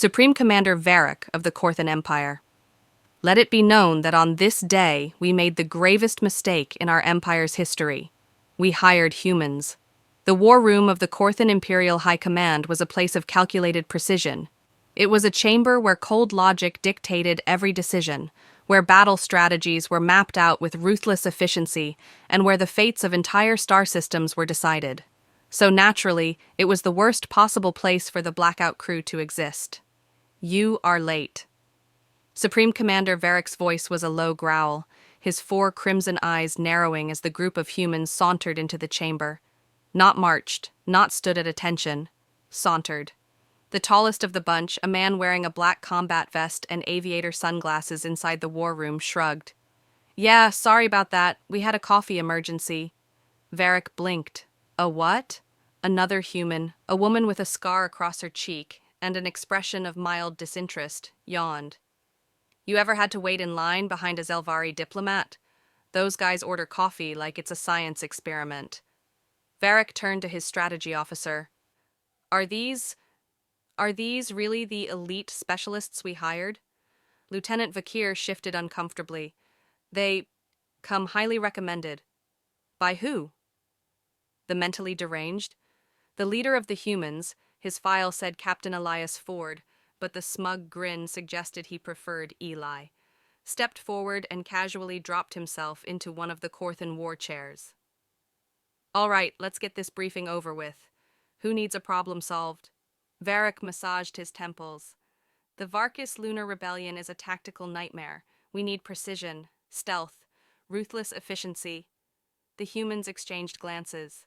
Supreme Commander Varric of the Korthan Empire. Let it be known that on this day we made the gravest mistake in our empire's history. We hired humans. The war room of the Korthan Imperial High Command was a place of calculated precision. It was a chamber where cold logic dictated every decision, where battle strategies were mapped out with ruthless efficiency, and where the fates of entire star systems were decided. So naturally, it was the worst possible place for the Blackout Crew to exist. You are late. Supreme Commander Varric's voice was a low growl, his 4 crimson eyes narrowing as the group of humans sauntered into the chamber. Not marched, not stood at attention, sauntered. The tallest of the bunch, a man wearing a black combat vest and aviator sunglasses inside the war room, shrugged. Yeah, sorry about that. We had a coffee emergency. Varric blinked. A what? Another human, a woman with a scar across her cheek and an expression of mild disinterest, yawned. You ever had to wait in line behind a Zelvari diplomat? Those guys order coffee like it's a science experiment. Varric turned to his strategy officer. Are these really the elite specialists we hired? Lieutenant Vakir shifted uncomfortably. They come highly recommended. By who? The mentally deranged? The leader of the humans, his file said Captain Elias Ford, but the smug grin suggested he preferred Eli, stepped forward and casually dropped himself into one of the Korthan war chairs. All right, let's get this briefing over with. Who needs a problem solved? Varric massaged his temples. The Varkas Lunar Rebellion is a tactical nightmare. We need precision, stealth, ruthless efficiency. The humans exchanged glances.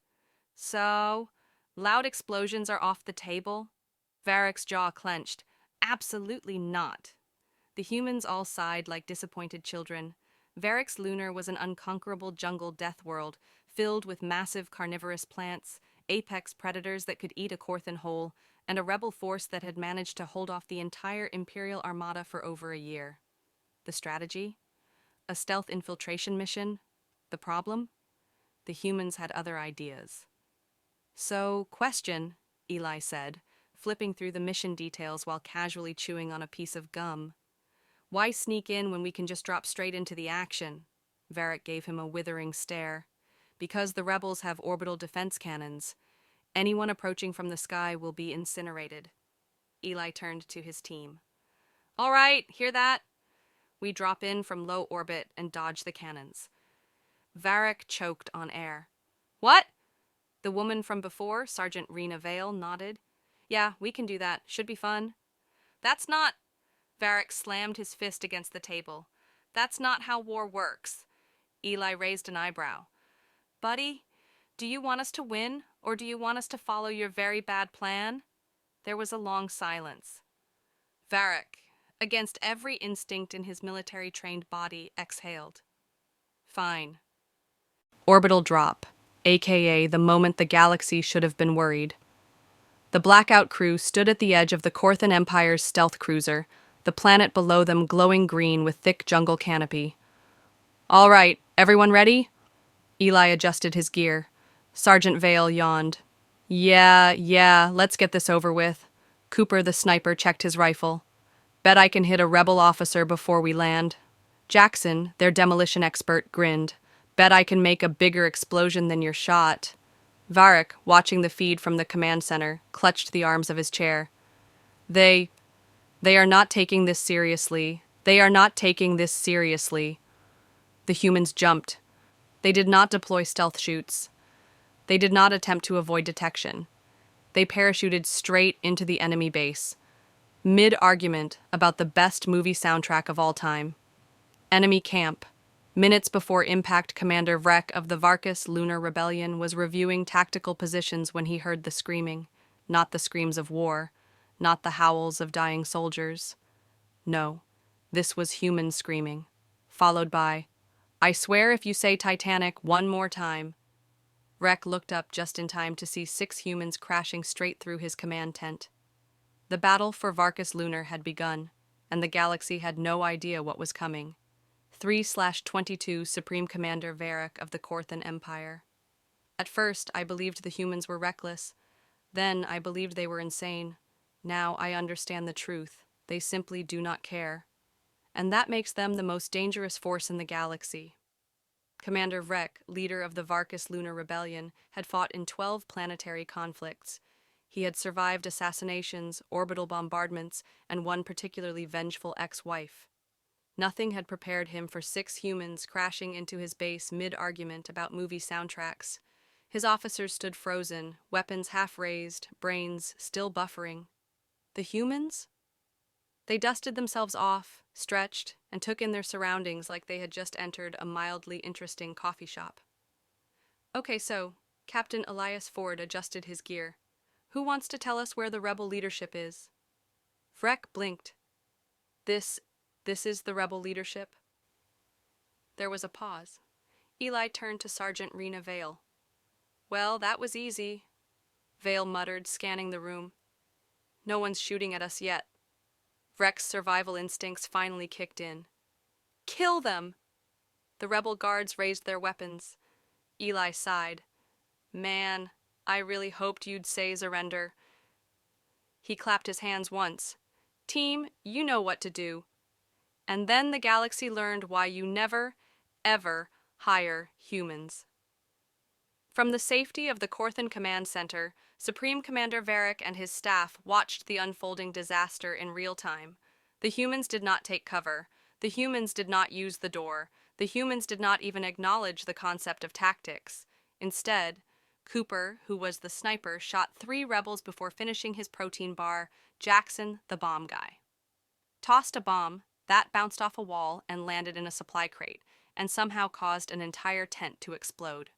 So, loud explosions are off the table? Varric's jaw clenched. Absolutely not. The humans all sighed like disappointed children. Varric's Lunar was an unconquerable jungle death world, filled with massive carnivorous plants, apex predators that could eat a Korthan whole, and a rebel force that had managed to hold off the entire Imperial Armada for over a year. The strategy? A stealth infiltration mission? The problem? The humans had other ideas. So, question, Eli said, flipping through the mission details while casually chewing on a piece of gum. Why sneak in when we can just drop straight into the action? Varric gave him a withering stare. Because the rebels have orbital defense cannons. Anyone approaching from the sky will be incinerated. Eli turned to his team. All right, hear that? We drop in from low orbit and dodge the cannons. Varric choked on air. What? The woman from before, Sergeant Rena Vale, nodded. Yeah, we can do that. Should be fun. That's not... Varric slammed his fist against the table. That's not how war works. Eli raised an eyebrow. Buddy, do you want us to win, or do you want us to follow your very bad plan? There was a long silence. Varric, against every instinct in his military-trained body, exhaled. Fine. Orbital drop, aka the moment the galaxy should have been worried. The Blackout Crew stood at the edge of the Korthan Empire's stealth cruiser, the planet below them glowing green with thick jungle canopy. All right, everyone ready? Eli adjusted his gear. Sergeant Vale yawned. Yeah, let's get this over with. Cooper the sniper checked his rifle. Bet I can hit a rebel officer before we land. Jackson, their demolition expert, grinned. Bet I can make a bigger explosion than your shot. Varric, watching the feed from the command center, clutched the arms of his chair. They are not taking this seriously. They are not taking this seriously. The humans jumped. They did not deploy stealth chutes. They did not attempt to avoid detection. They parachuted straight into the enemy base, mid-argument about the best movie soundtrack of all time. Enemy camp. Minutes before impact, Commander Vrek of the Varkas Lunar Rebellion was reviewing tactical positions when he heard the screaming, not the screams of war, not the howls of dying soldiers. No, this was human screaming, followed by, I swear if you say Titanic one more time. Vrek looked up just in time to see 6 humans crashing straight through his command tent. The battle for Varkas Lunar had begun, and the galaxy had no idea what was coming. 3/22 Supreme Commander Varric of the Korthan Empire. At first, I believed the humans were reckless. Then I believed they were insane. Now I understand the truth. They simply do not care. And that makes them the most dangerous force in the galaxy. Commander Vrek, leader of the Varkas Lunar Rebellion, had fought in 12 planetary conflicts. He had survived assassinations, orbital bombardments, and one particularly vengeful ex-wife. Nothing had prepared him for 6 humans crashing into his base mid-argument about movie soundtracks. His officers stood frozen, weapons half-raised, brains still buffering. The humans? They dusted themselves off, stretched, and took in their surroundings like they had just entered a mildly interesting coffee shop. Okay, so, Captain Elias Ford adjusted his gear. Who wants to tell us where the rebel leadership is? Vrek blinked. This is the rebel leadership? There was a pause. Eli turned to Sergeant Rena Vale. Well, that was easy, Vale muttered, scanning the room. No one's shooting at us yet. Vrek's survival instincts finally kicked in. Kill them! The rebel guards raised their weapons. Eli sighed. Man, I really hoped you'd say surrender. He clapped his hands once. Team, you know what to do. And then the galaxy learned why you never, ever hire humans. From the safety of the Korthan Command Center, Supreme Commander Varric and his staff watched the unfolding disaster in real time. The humans did not take cover. The humans did not use the door. The humans did not even acknowledge the concept of tactics. Instead, Cooper, who was the sniper, shot 3 rebels before finishing his protein bar, Jackson, the bomb guy. Tossed a bomb, that bounced off a wall and landed in a supply crate, and somehow caused an entire tent to explode.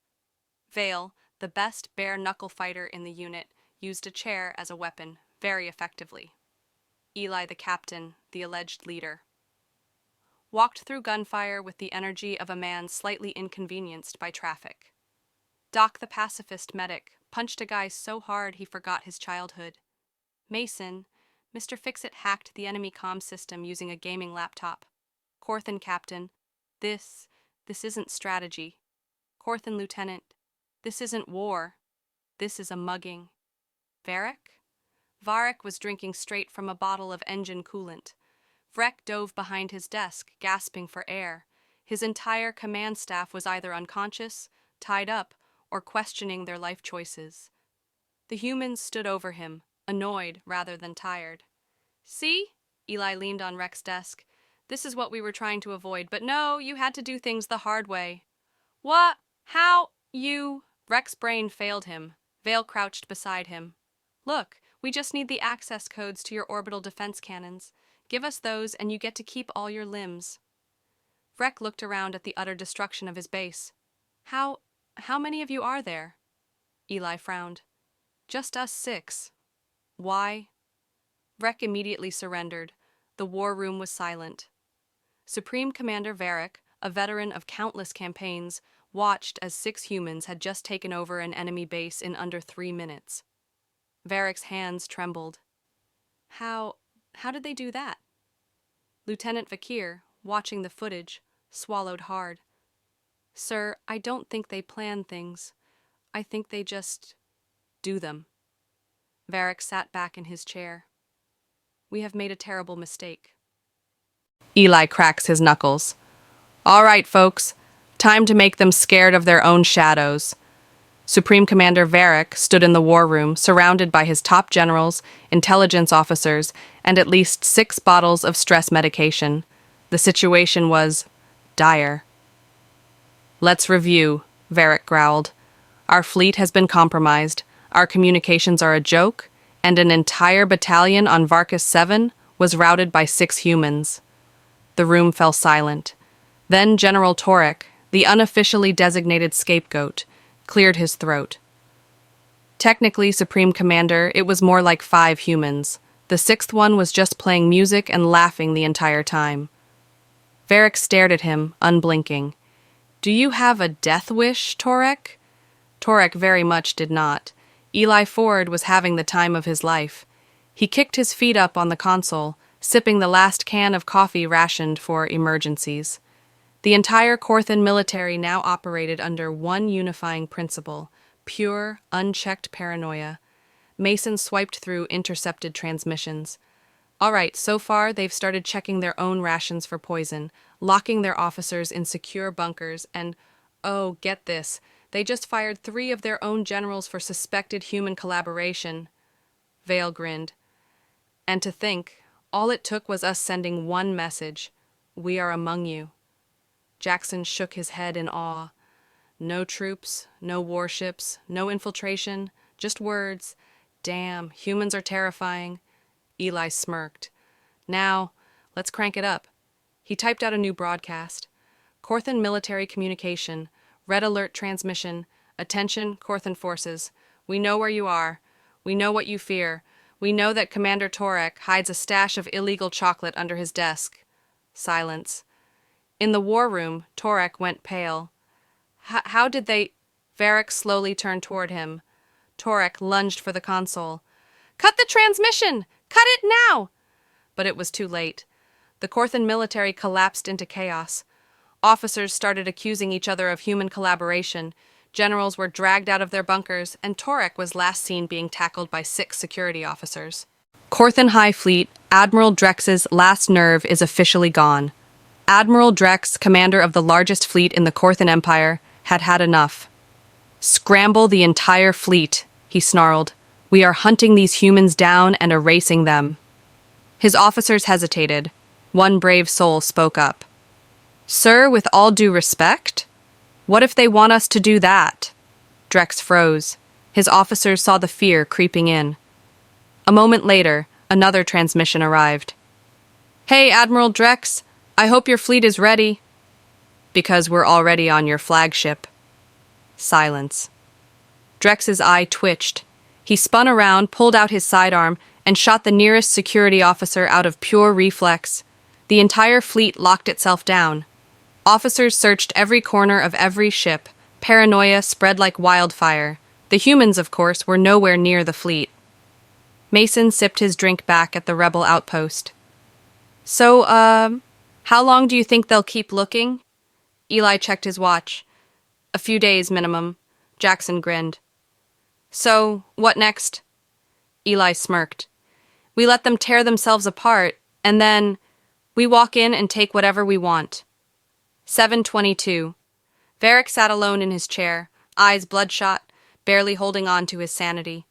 Vale, the best bare-knuckle fighter in the unit, used a chair as a weapon very effectively. Eli, the captain, the alleged leader, walked through gunfire with the energy of a man slightly inconvenienced by traffic. Doc, the pacifist medic, punched a guy so hard he forgot his childhood. Mason, Mr. Fixit hacked the enemy comm system using a gaming laptop. Korthan captain, this isn't strategy. Korthan lieutenant, this isn't war. This is a mugging. Varric? Varric was drinking straight from a bottle of engine coolant. Vrek dove behind his desk, gasping for air. His entire command staff was either unconscious, tied up, or questioning their life choices. The humans stood over him, annoyed rather than tired. See? Eli leaned on Rek's desk. This is what we were trying to avoid, but no, you had to do things the hard way. What? How? You? Rek's brain failed him. Vale crouched beside him. Look, we just need the access codes to your orbital defense cannons. Give us those and you get to keep all your limbs. Vrek looked around at the utter destruction of his base. How many of you are there? Eli frowned. Just us 6. Why? Vrek immediately surrendered. The war room was silent. Supreme Commander Varric, a veteran of countless campaigns, watched as 6 humans had just taken over an enemy base in under 3 minutes. Varric's hands trembled. How did they do that? Lieutenant Vakir, watching the footage, swallowed hard. Sir, I don't think they plan things. I think they just do them. Varric sat back in his chair. We have made a terrible mistake. Eli cracks his knuckles. All right, folks. Time to make them scared of their own shadows. Supreme Commander Varric stood in the war room, surrounded by his top generals, intelligence officers, and at least 6 bottles of stress medication. The situation was dire. Let's review, Varric growled. Our fleet has been compromised, our communications are a joke, and an entire battalion on Varkas 7 was routed by 6 humans. The room fell silent. Then General Torek, the unofficially designated scapegoat, cleared his throat. Technically, Supreme Commander, it was more like 5 humans. The 6th one was just playing music and laughing the entire time. Varric stared at him, unblinking. Do you have a death wish, Torek? Torek very much did not. Eli Ford was having the time of his life. He kicked his feet up on the console, sipping the last can of coffee rationed for emergencies. The entire Korthan military now operated under one unifying principle: pure, unchecked paranoia. Mason swiped through intercepted transmissions. All right, so far they've started checking their own rations for poison, locking their officers in secure bunkers, and, oh, get this, they just fired 3 of their own generals for suspected human collaboration. Vale grinned. And to think, all it took was us sending one message. We are among you. Jackson shook his head in awe. No troops, no warships, no infiltration, just words. Damn, humans are terrifying. Eli smirked. Now, let's crank it up. He typed out a new broadcast. Korthan military communication. Red alert transmission. Attention, Korthan forces. We know where you are. We know what you fear. We know that Commander Torek hides a stash of illegal chocolate under his desk. Silence. In the war room, Torek went pale. How did they... Varric slowly turned toward him. Torek lunged for the console. Cut the transmission! Cut it now! But it was too late. The Korthan military collapsed into chaos. Officers started accusing each other of human collaboration. Generals were dragged out of their bunkers, and Torek was last seen being tackled by 6 security officers. Korthan High Fleet, Admiral Drex's last nerve is officially gone. Admiral Drex, commander of the largest fleet in the Korthan Empire, had had enough. Scramble the entire fleet, he snarled. We are hunting these humans down and erasing them. His officers hesitated. One brave soul spoke up. Sir, with all due respect? What if they want us to do that? Drex froze. His officers saw the fear creeping in. A moment later, another transmission arrived. Hey, Admiral Drex, I hope your fleet is ready. Because we're already on your flagship. Silence. Drex's eye twitched. He spun around, pulled out his sidearm, and shot the nearest security officer out of pure reflex. The entire fleet locked itself down. Officers searched every corner of every ship. Paranoia spread like wildfire. The humans, of course, were nowhere near the fleet. Mason sipped his drink back at the rebel outpost. So, how long do you think they'll keep looking? Eli checked his watch. A few days minimum. Jackson grinned. So, what next? Eli smirked. We let them tear themselves apart, and then we walk in and take whatever we want. 7:22. Varric sat alone in his chair, eyes bloodshot, barely holding on to his sanity.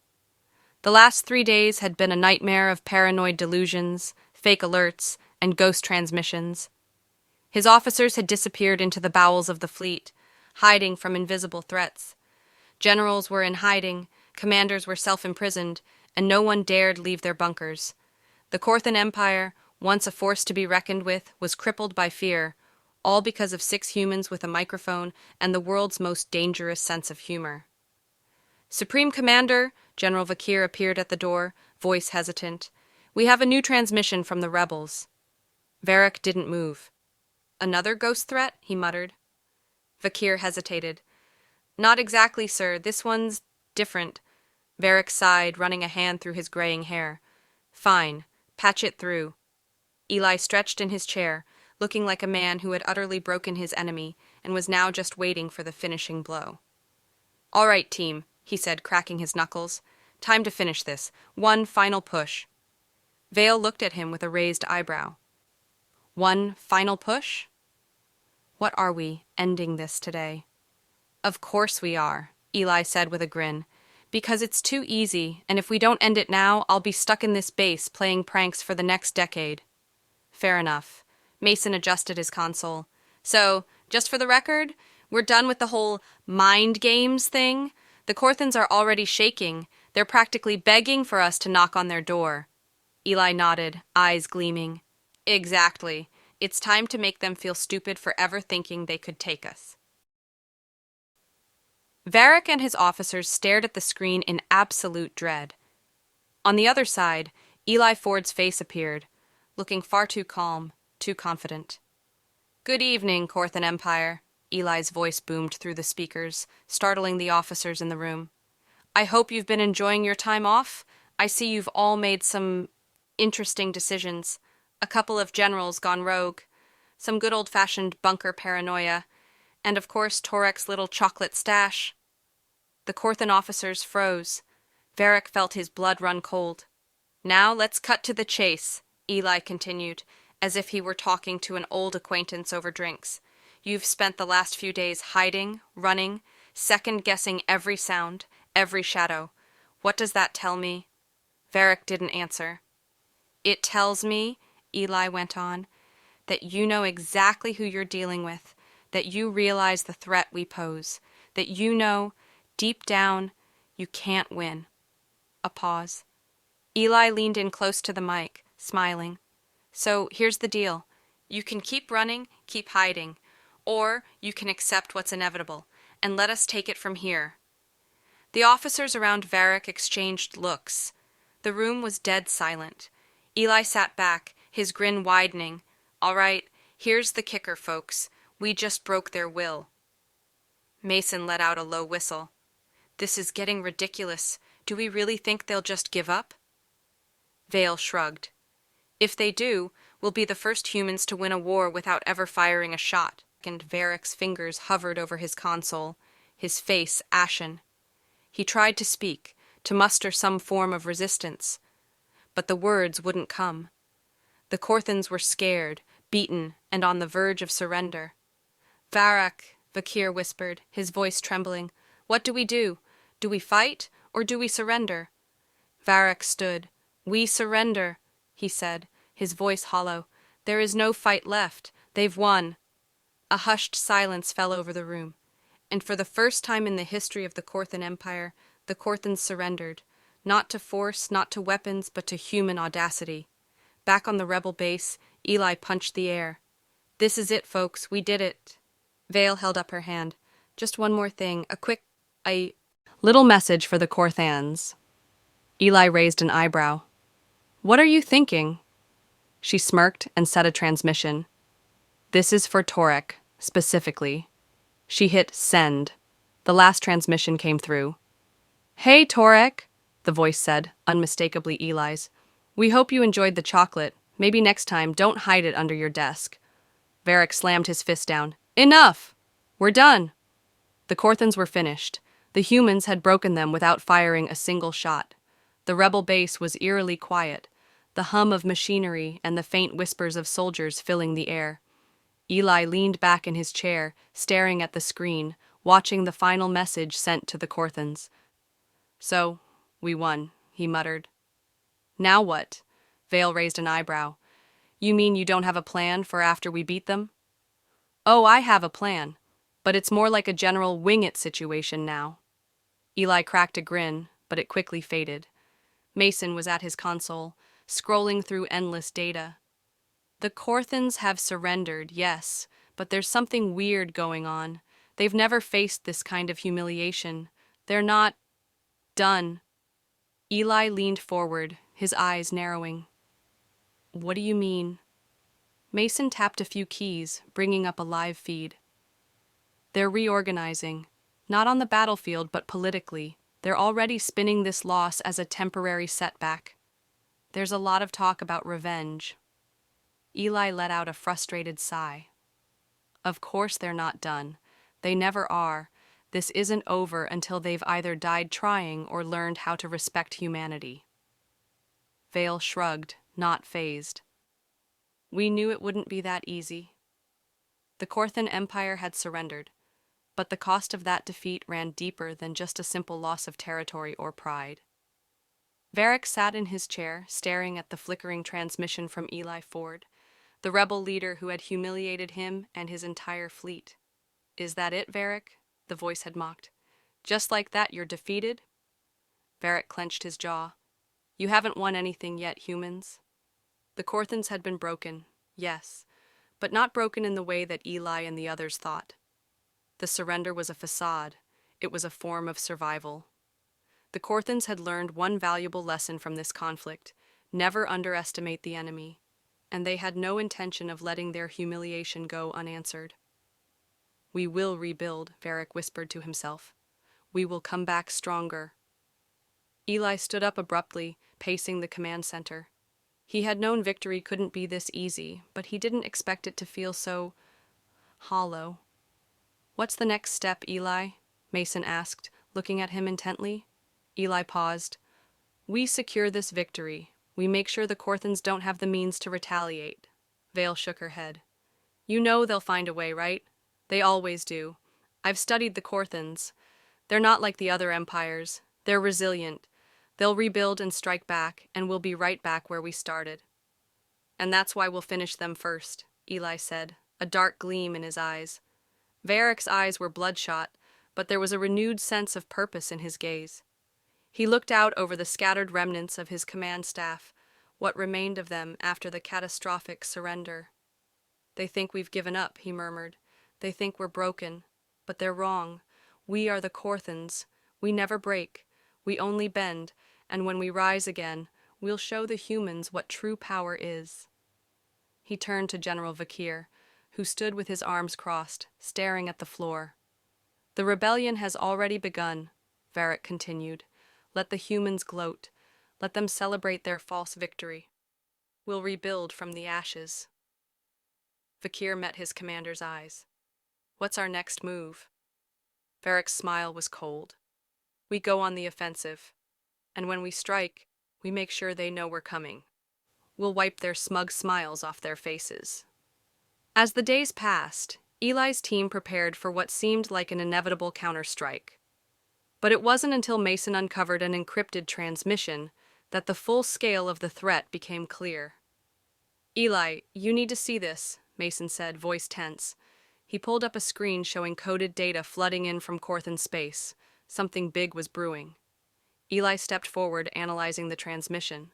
The last 3 days had been a nightmare of paranoid delusions, fake alerts, and ghost transmissions. His officers had disappeared into the bowels of the fleet, hiding from invisible threats. Generals were in hiding, commanders were self-imprisoned, and no one dared leave their bunkers. The Korthan Empire, once a force to be reckoned with, was crippled by fear, all because of 6 humans with a microphone and the world's most dangerous sense of humor. Supreme Commander, General Vakir appeared at the door, voice hesitant. We have a new transmission from the rebels. Varric didn't move. Another ghost threat? He muttered. Vakir hesitated. Not exactly, sir. This one's different. Varric sighed, running a hand through his graying hair. Fine. Patch it through. Eli stretched in his chair, looking like a man who had utterly broken his enemy and was now just waiting for the finishing blow. All right, team, he said, cracking his knuckles. Time to finish this. One final push. Vale looked at him with a raised eyebrow. One final push? What are we, ending this today? Of course we are, Eli said with a grin. Because it's too easy, and if we don't end it now, I'll be stuck in this base playing pranks for the next decade. Fair enough. Mason adjusted his console. So, just for the record, we're done with the whole mind games thing. The Korthans are already shaking. They're practically begging for us to knock on their door. Eli nodded, eyes gleaming. Exactly. It's time to make them feel stupid for ever thinking they could take us. Varric and his officers stared at the screen in absolute dread. On the other side, Eli Ford's face appeared, looking far too calm, too confident. Good evening, Korthan Empire. Eli's voice boomed through the speakers, startling the officers in the room. I hope you've been enjoying your time off. I see you've all made some interesting decisions. A couple of generals gone rogue, some good old-fashioned bunker paranoia, and of course Torek's little chocolate stash. The Korthan officers froze. Varric felt his blood run cold. Now let's cut to the chase, Eli continued, as if he were talking to an old acquaintance over drinks. You've spent the last few days hiding, running, second-guessing every sound, every shadow. What does that tell me? Varric didn't answer. It tells me, Eli went on, that you know exactly who you're dealing with, that you realize the threat we pose, that you know, deep down, you can't win. A pause. Eli leaned in close to the mic, smiling. So here's the deal. You can keep running, keep hiding, or you can accept what's inevitable, and let us take it from here. The officers around Varric exchanged looks. The room was dead silent. Eli sat back, his grin widening. All right, here's the kicker, folks. We just broke their will. Mason let out a low whistle. This is getting ridiculous. Do we really think they'll just give up? Vale shrugged. If they do, we'll be the first humans to win a war without ever firing a shot. And Varric's fingers hovered over his console, his face ashen. He tried to speak, to muster some form of resistance. But the words wouldn't come. The Korthans were scared, beaten, and on the verge of surrender. Varric, Vakir whispered, his voice trembling. What do we do? Do we fight, or do we surrender? Varric stood. We surrender, he said, his voice hollow. There is no fight left. They've won. A hushed silence fell over the room, and for the first time in the history of the Korthan Empire, the Korthans surrendered, not to force, not to weapons, but to human audacity. Back on the rebel base, Eli punched the air. This is it, folks. We did it. Vale held up her hand. Just one more thing, a little message for the Korthans. Eli raised an eyebrow. What are you thinking? She smirked and set a transmission. This is for Torek, specifically. She hit send. The last transmission came through. Hey, Torek, the voice said, unmistakably Eli's. We hope you enjoyed the chocolate. Maybe next time, don't hide it under your desk. Varric slammed his fist down. Enough! We're done! The Korthans were finished. The humans had broken them without firing a single shot. The rebel base was eerily quiet, the hum of machinery and the faint whispers of soldiers filling the air. Eli leaned back in his chair, staring at the screen, watching the final message sent to the Korthans. So, we won, he muttered. Now what? Vale raised an eyebrow. You mean you don't have a plan for after we beat them? Oh, I have a plan, but it's more like a general wing-it situation now. Eli cracked a grin, but it quickly faded. Mason was at his console, scrolling through endless data. The Korthans have surrendered, yes, but there's something weird going on. They've never faced this kind of humiliation. They're not done. Eli leaned forward, his eyes narrowing. What do you mean? Mason tapped a few keys, bringing up a live feed. They're reorganizing, not on the battlefield but politically. They're already spinning this loss as a temporary setback. There's a lot of talk about revenge. Eli let out a frustrated sigh. Of course they're not done. They never are. This isn't over until they've either died trying or learned how to respect humanity. Vale shrugged, not fazed. We knew it wouldn't be that easy. The Korthan Empire had surrendered, but the cost of that defeat ran deeper than just a simple loss of territory or pride. Varric sat in his chair, staring at the flickering transmission from Eli Ford, the rebel leader who had humiliated him and his entire fleet. Is that it, Varric? The voice had mocked. Just like that, you're defeated? Varric clenched his jaw. You haven't won anything yet, humans. The Korthans had been broken, yes, but not broken in the way that Eli and the others thought. The surrender was a facade. It was a form of survival. The Korthans had learned one valuable lesson from this conflict: never underestimate the enemy, and they had no intention of letting their humiliation go unanswered. We will rebuild, Varric whispered to himself. We will come back stronger. Eli stood up abruptly, pacing the command center. He had known victory couldn't be this easy, but he didn't expect it to feel so hollow. What's the next step, Eli? Mason asked, looking at him intently. Eli paused. We secure this victory. We make sure the Korthans don't have the means to retaliate. Vale shook her head. You know they'll find a way, right? They always do. I've studied the Korthans. They're not like the other empires. They're resilient. They'll rebuild and strike back, and we'll be right back where we started. And that's why we'll finish them first, Eli said, a dark gleam in his eyes. Varric's eyes were bloodshot, but there was a renewed sense of purpose in his gaze. He looked out over the scattered remnants of his command staff, what remained of them after the catastrophic surrender. They think we've given up, he murmured. They think we're broken. But they're wrong. We are the Korthans. We never break. We only bend, and when we rise again, we'll show the humans what true power is. He turned to General Vakir, who stood with his arms crossed, staring at the floor. The rebellion has already begun, Varric continued. Let the humans gloat. Let them celebrate their false victory. We'll rebuild from the ashes. Vakir met his commander's eyes. What's our next move? Varric's smile was cold. We go on the offensive, and when we strike, we make sure they know we're coming. We'll wipe their smug smiles off their faces. As the days passed, Eli's team prepared for what seemed like an inevitable counterstrike. But it wasn't until Mason uncovered an encrypted transmission that the full scale of the threat became clear. Eli, you need to see this, Mason said, voice tense. He pulled up a screen showing coded data flooding in from Korthan space. Something big was brewing. Eli stepped forward, analyzing the transmission.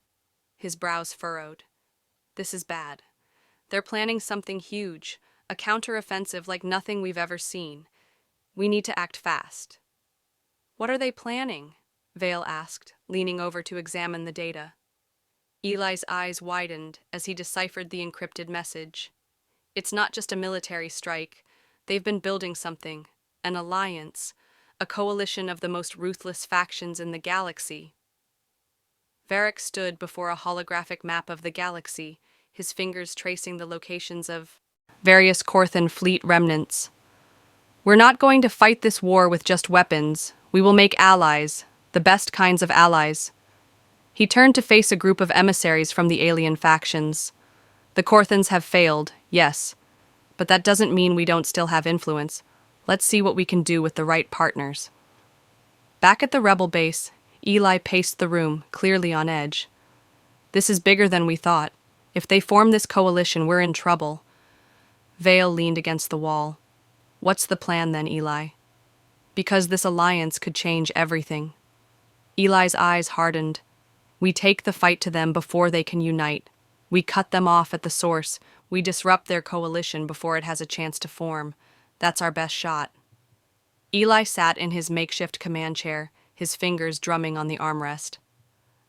His brows furrowed. This is bad. They're planning something huge, a counteroffensive like nothing we've ever seen. We need to act fast. What are they planning? Vale asked, leaning over to examine the data. Eli's eyes widened as he deciphered the encrypted message. It's not just a military strike. They've been building something, an alliance, a coalition of the most ruthless factions in the galaxy. Varric stood before a holographic map of the galaxy, his fingers tracing the locations of various Korthan fleet remnants. We're not going to fight this war with just weapons. We will make allies, the best kinds of allies. He turned to face a group of emissaries from the alien factions. The Korthans have failed, yes, but that doesn't mean we don't still have influence. Let's see what we can do with the right partners. Back at the rebel base, Eli paced the room, clearly on edge. This is bigger than we thought. If they form this coalition, we're in trouble. Vale leaned against the wall. What's the plan then, Eli? Because this alliance could change everything. Eli's eyes hardened. We take the fight to them before they can unite. We cut them off at the source. We disrupt their coalition before it has a chance to form. That's our best shot. Eli sat in his makeshift command chair, his fingers drumming on the armrest.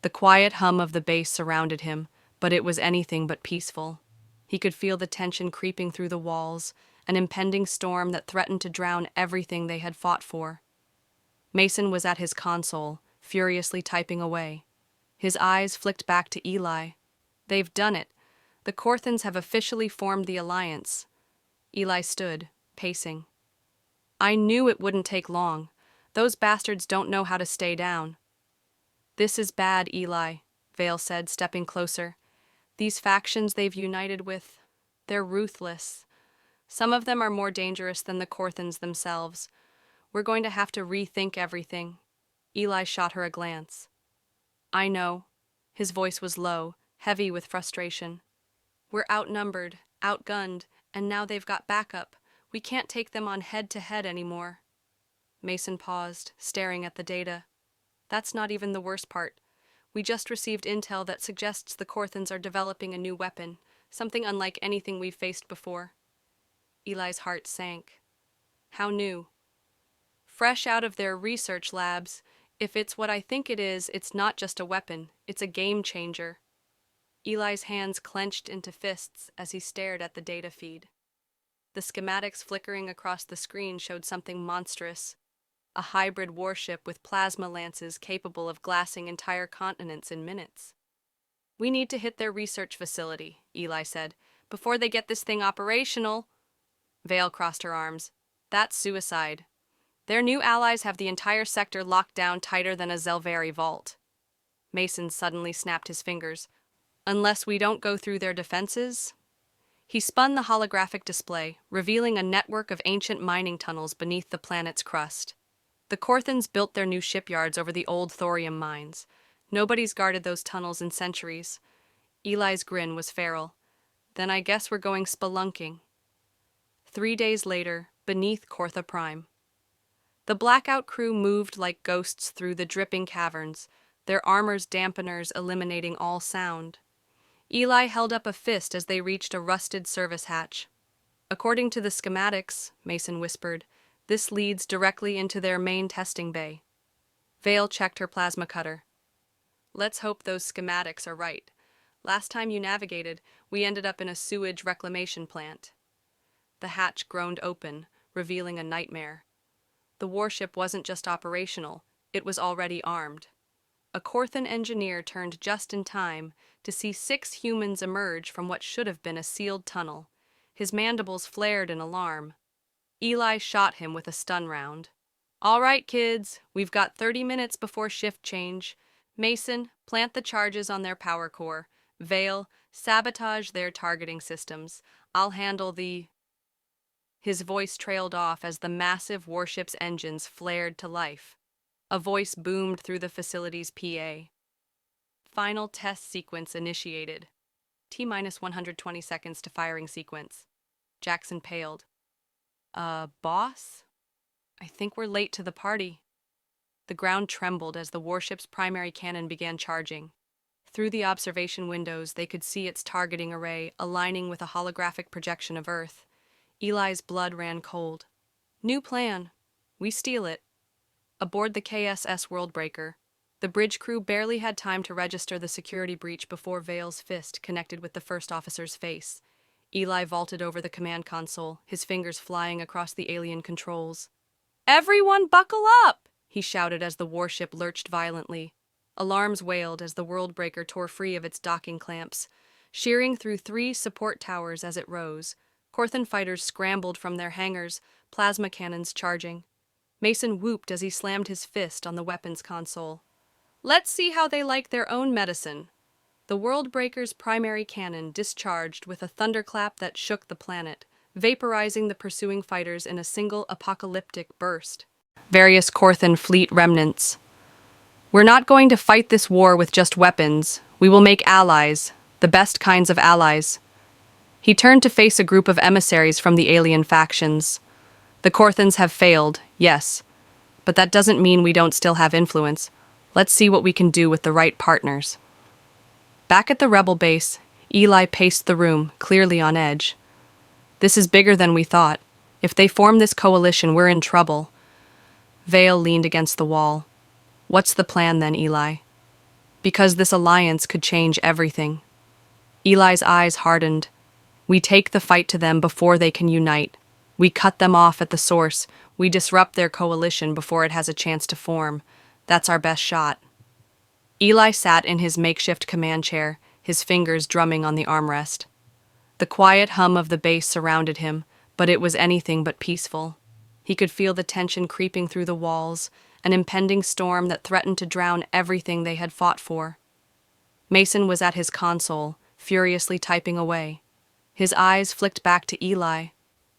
The quiet hum of the base surrounded him, but it was anything but peaceful. He could feel the tension creeping through the walls, an impending storm that threatened to drown everything they had fought for. Mason was at his console, furiously typing away. His eyes flicked back to Eli. They've done it. The Korthans have officially formed the alliance. Eli stood, pacing. I knew it wouldn't take long. Those bastards don't know how to stay down. This is bad, Eli, Vale said, stepping closer. These factions they've united with, they're ruthless. Some of them are more dangerous than the Korthans themselves. We're going to have to rethink everything. Eli shot her a glance. I know. His voice was low, heavy with frustration. We're outnumbered, outgunned, and now they've got backup. We can't take them on head-to-head anymore. Mason paused, staring at the data. That's not even the worst part. We just received intel that suggests the Korthans are developing a new weapon, something unlike anything we've faced before. Eli's heart sank. How new? Fresh out of their research labs. If it's what I think it is, it's not just a weapon, it's a game changer. Eli's hands clenched into fists as he stared at the data feed. The schematics flickering across the screen showed something monstrous. A hybrid warship with plasma lances capable of glassing entire continents in minutes. We need to hit their research facility, Eli said, before they get this thing operational. Vale crossed her arms. That's suicide. Their new allies have the entire sector locked down tighter than a Zelvari vault. Mason suddenly snapped his fingers. Unless we don't go through their defenses? He spun the holographic display, revealing a network of ancient mining tunnels beneath the planet's crust. The Korthans built their new shipyards over the old thorium mines. Nobody's guarded those tunnels in centuries. Eli's grin was feral. Then I guess we're going spelunking. 3 days later, beneath Kortha Prime. The Blackout Crew moved like ghosts through the dripping caverns, their armor's dampeners eliminating all sound. Eli held up a fist as they reached a rusted service hatch. According to the schematics, Mason whispered, this leads directly into their main testing bay. Vale checked her plasma cutter. Let's hope those schematics are right. Last time you navigated, we ended up in a sewage reclamation plant. The hatch groaned open, revealing a nightmare. The warship wasn't just operational, it was already armed. A Korthan engineer turned just in time to see 6 humans emerge from what should have been a sealed tunnel. His mandibles flared in alarm. Eli shot him with a stun round. All right, kids, we've got 30 minutes before shift change. Mason, plant the charges on their power core. Vale, sabotage their targeting systems. I'll handle the... His voice trailed off as the massive warship's engines flared to life. A voice boomed through the facility's PA. Final test sequence initiated. T-minus 120 seconds to firing sequence. Jackson paled. Boss? I think we're late to the party. The ground trembled as the warship's primary cannon began charging. Through the observation windows, they could see its targeting array aligning with a holographic projection of Earth. Eli's blood ran cold. New plan. We steal it. Aboard the KSS Worldbreaker, the bridge crew barely had time to register the security breach before Vale's fist connected with the first officer's face. Eli vaulted over the command console, his fingers flying across the alien controls. Everyone buckle up! He shouted as the warship lurched violently. Alarms wailed as the Worldbreaker tore free of its docking clamps, shearing through 3 support towers as it rose. Korthan fighters scrambled from their hangars, plasma cannons charging. Mason whooped as he slammed his fist on the weapons console. Let's see how they like their own medicine. The Worldbreaker's primary cannon discharged with a thunderclap that shook the planet, vaporizing the pursuing fighters in a single apocalyptic burst. Various Korthan fleet remnants. We're not going to fight this war with just weapons. We will make allies, the best kinds of allies. He turned to face a group of emissaries from the alien factions. The Korthans have failed, yes, but that doesn't mean we don't still have influence. Let's see what we can do with the right partners. Back at the rebel base, Eli paced the room, clearly on edge. This is bigger than we thought. If they form this coalition, we're in trouble. Vale leaned against the wall. What's the plan then, Eli? Because this alliance could change everything. Eli's eyes hardened. We take the fight to them before they can unite. We cut them off at the source. We disrupt their coalition before it has a chance to form. That's our best shot. Eli sat in his makeshift command chair, his fingers drumming on the armrest. The quiet hum of the base surrounded him, but it was anything but peaceful. He could feel the tension creeping through the walls, an impending storm that threatened to drown everything they had fought for. Mason was at his console, furiously typing away. His eyes flicked back to Eli.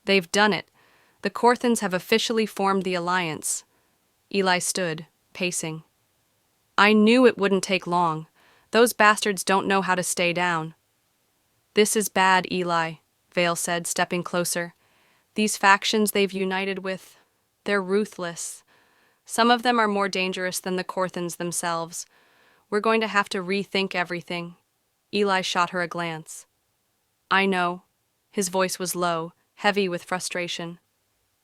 They've done it. The Korthans have officially formed the alliance. Eli stood, pacing. I knew it wouldn't take long. Those bastards don't know how to stay down. This is bad, Eli, Vale said, stepping closer. These factions they've united with, they're ruthless. Some of them are more dangerous than the Korthans themselves. We're going to have to rethink everything. Eli shot her a glance. I know. His voice was low, heavy with frustration.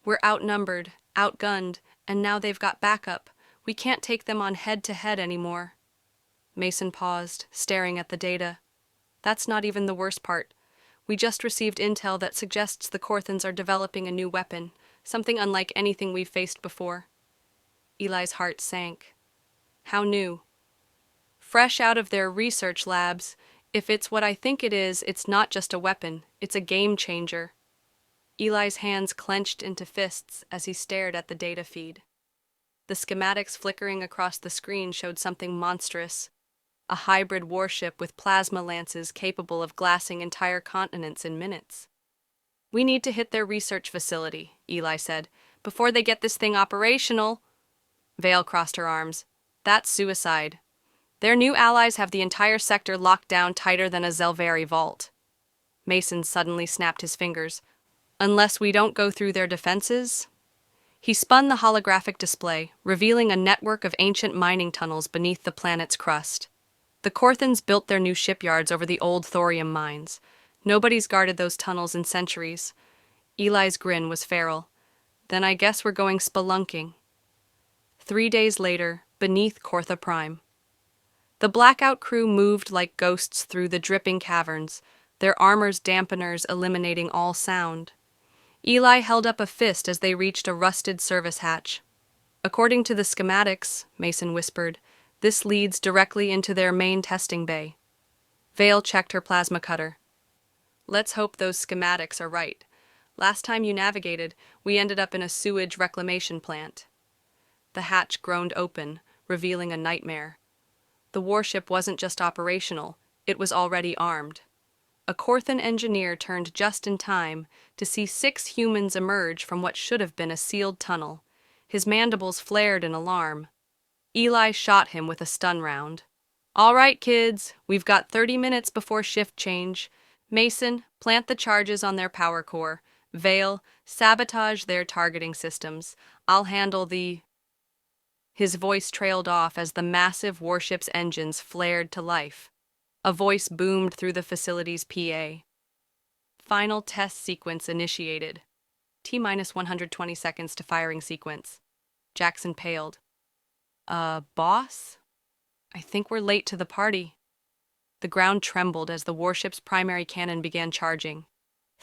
We're outnumbered, outgunned, and now they've got backup. We can't take them on head-to-head anymore. Mason paused, staring at the data. That's not even the worst part. We just received intel that suggests the Korthans are developing a new weapon, something unlike anything we've faced before. Eli's heart sank. How new? Fresh out of their research labs. If it's what I think it is, it's not just a weapon, it's a game changer. Eli's hands clenched into fists as he stared at the data feed. The schematics flickering across the screen showed something monstrous. a hybrid warship with plasma lances capable of glassing entire continents in minutes. "We need to hit their research facility," Eli said, "before they get this thing operational." Vale crossed her arms. "That's suicide. Their new allies have the entire sector locked down tighter than a Zelvari vault." Mason suddenly snapped his fingers. "Unless we don't go through their defenses?" He spun the holographic display, revealing a network of ancient mining tunnels beneath the planet's crust. The Korthans built their new shipyards over the old thorium mines. Nobody's guarded those tunnels in centuries. Eli's grin was feral. "Then I guess we're going spelunking." 3 days later, beneath Kortha Prime. The Blackout Crew moved like ghosts through the dripping caverns, their armor's dampeners eliminating all sound. Eli held up a fist as they reached a rusted service hatch. "According to the schematics," Mason whispered, "this leads directly into their main testing bay." Vale checked her plasma cutter. "Let's hope those schematics are right. Last time you navigated, we ended up in a sewage reclamation plant." The hatch groaned open, revealing a nightmare. The warship wasn't just operational, it was already armed. A Korthan engineer turned just in time to see 6 humans emerge from what should have been a sealed tunnel. His mandibles flared in alarm. Eli shot him with a stun round. "All right, kids, we've got 30 minutes before shift change. Mason, plant the charges on their power core. Vale, sabotage their targeting systems. I'll handle the—" His voice trailed off as the massive warship's engines flared to life. A voice boomed through the facility's PA. "Final test sequence initiated. T-minus 120 seconds to firing sequence." Jackson paled. Boss? I think we're late to the party." The ground trembled as the warship's primary cannon began charging.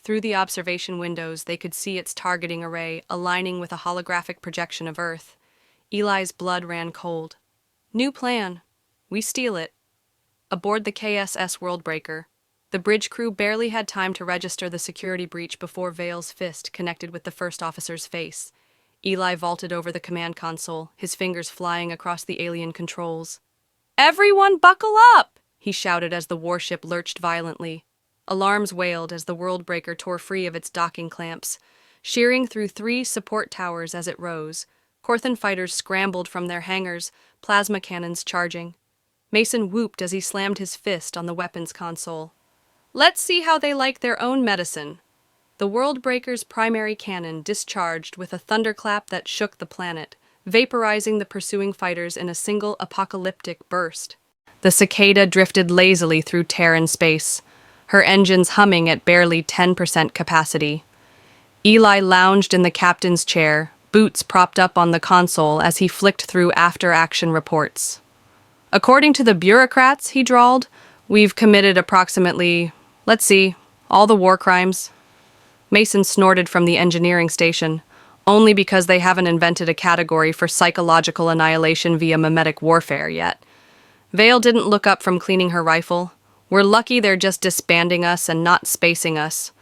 Through the observation windows, they could see its targeting array aligning with a holographic projection of Earth. Eli's blood ran cold. "New plan. We steal it." Aboard the KSS Worldbreaker, the bridge crew barely had time to register the security breach before Vale's fist connected with the first officer's face. Eli vaulted over the command console, his fingers flying across the alien controls. "Everyone buckle up!" he shouted as the warship lurched violently. Alarms wailed as the Worldbreaker tore free of its docking clamps, shearing through 3 support towers as it rose. Korthan fighters scrambled from their hangars, plasma cannons charging. Mason whooped as he slammed his fist on the weapons console. "Let's see how they like their own medicine." The Worldbreaker's primary cannon discharged with a thunderclap that shook the planet, vaporizing the pursuing fighters in a single apocalyptic burst. The Cicada drifted lazily through Terran space, her engines humming at barely 10% capacity. Eli lounged in the captain's chair, boots propped up on the console as he flicked through after-action reports. "According to the bureaucrats," he drawled, "we've committed approximately, all the war crimes." Mason snorted from the engineering station, only because they haven't invented a category for psychological annihilation via mimetic warfare yet. Vale didn't look up from cleaning her rifle. "We're lucky they're just disbanding us and not spacing us."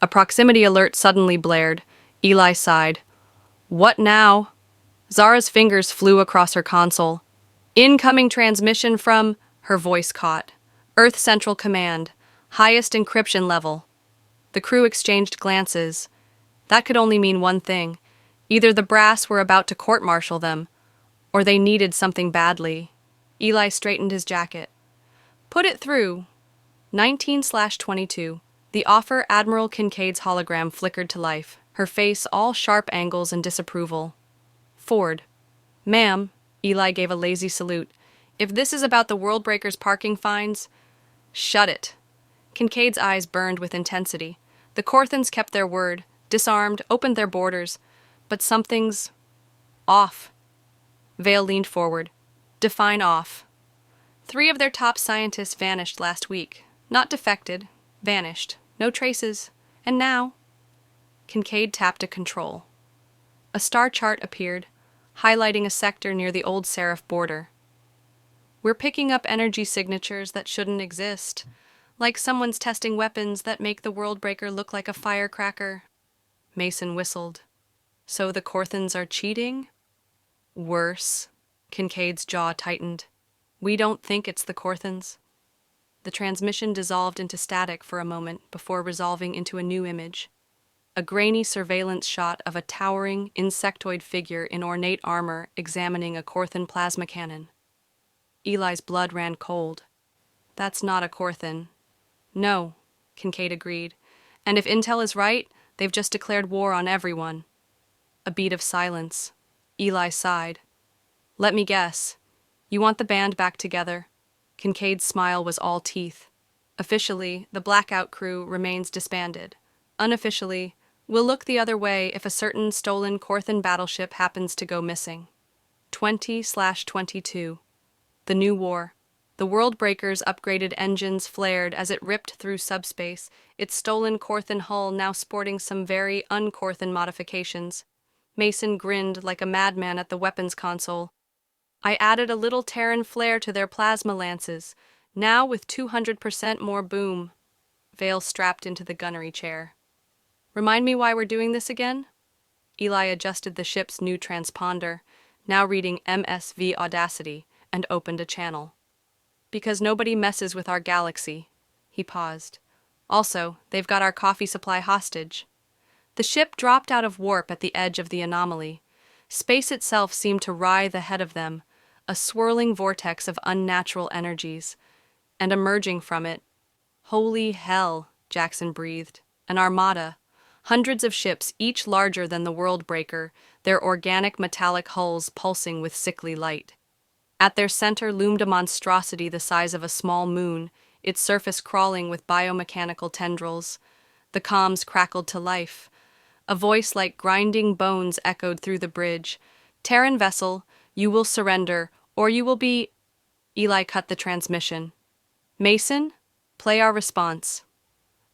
A proximity alert suddenly blared. Eli sighed. "What now?" Zara's fingers flew across her console. "Incoming transmission from—" her voice caught. "Earth Central Command. Highest encryption level." The crew exchanged glances. That could only mean one thing. Either the brass were about to court-martial them, or they needed something badly. Eli straightened his jacket. "Put it through." 19/22. The offer Admiral Kincaid's hologram flickered to life, her face all sharp angles and disapproval. "Ford." "Ma'am." Eli gave a lazy salute. "If this is about the Worldbreaker's parking fines—" "Shut it." Kincaid's eyes burned with intensity. The Korthans kept their word, disarmed, opened their borders. But something's off. Vale leaned forward. "Define off." 3 of their top scientists vanished last week. Not defected, vanished. No traces. And now— Kincaid tapped a control. A star chart appeared, highlighting a sector near the old Seraph border. "We're picking up energy signatures that shouldn't exist, like someone's testing weapons that make the Worldbreaker look like a firecracker." Mason whistled. "So the Korthans are cheating?" "Worse." Kincaid's jaw tightened. We don't think it's the Korthans. The transmission dissolved into static for a moment before resolving into a new image. A grainy surveillance shot of a towering, insectoid figure in ornate armor examining a Korthan plasma cannon. Eli's blood ran cold. That's not a Korthan. No, Kincaid agreed. And if intel is right, they've just declared war on everyone. A beat of silence. Eli sighed. Let me guess. You want the band back together? Kincaid's smile was all teeth. Officially, the Blackout Crew remains disbanded. Unofficially, we'll look the other way if a certain stolen Korthan battleship happens to go missing. 20/22. The New War. The Worldbreaker's upgraded engines flared as it ripped through subspace, its stolen Korthan hull now sporting some very un-Korthan modifications. Mason grinned like a madman at the weapons console. I added a little Terran flair to their plasma lances, now with 200% more boom. Vale strapped into the gunnery chair. Remind me why we're doing this again? Eli adjusted the ship's new transponder, now reading MSV Audacity, and opened a channel. Because nobody messes with our galaxy. He paused. Also, they've got our coffee supply hostage. The ship dropped out of warp at the edge of the anomaly. Space itself seemed to writhe ahead of them, a swirling vortex of unnatural energies. And emerging from it, holy hell, Jackson breathed. An armada. Hundreds of ships, each larger than the Worldbreaker, their organic metallic hulls pulsing with sickly light. At their center loomed a monstrosity the size of a small moon, its surface crawling with biomechanical tendrils. The comms crackled to life. A voice like grinding bones echoed through the bridge. Terran vessel, you will surrender, or you will be... Eli cut the transmission. Mason, play our response.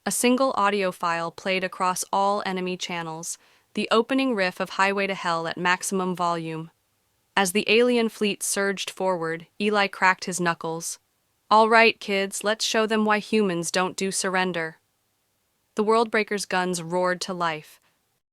A single audio file played across all enemy channels, the opening riff of Highway to Hell at maximum volume. As the alien fleet surged forward, Eli cracked his knuckles. All right, kids, let's show them why humans don't do surrender. The Worldbreaker's guns roared to life,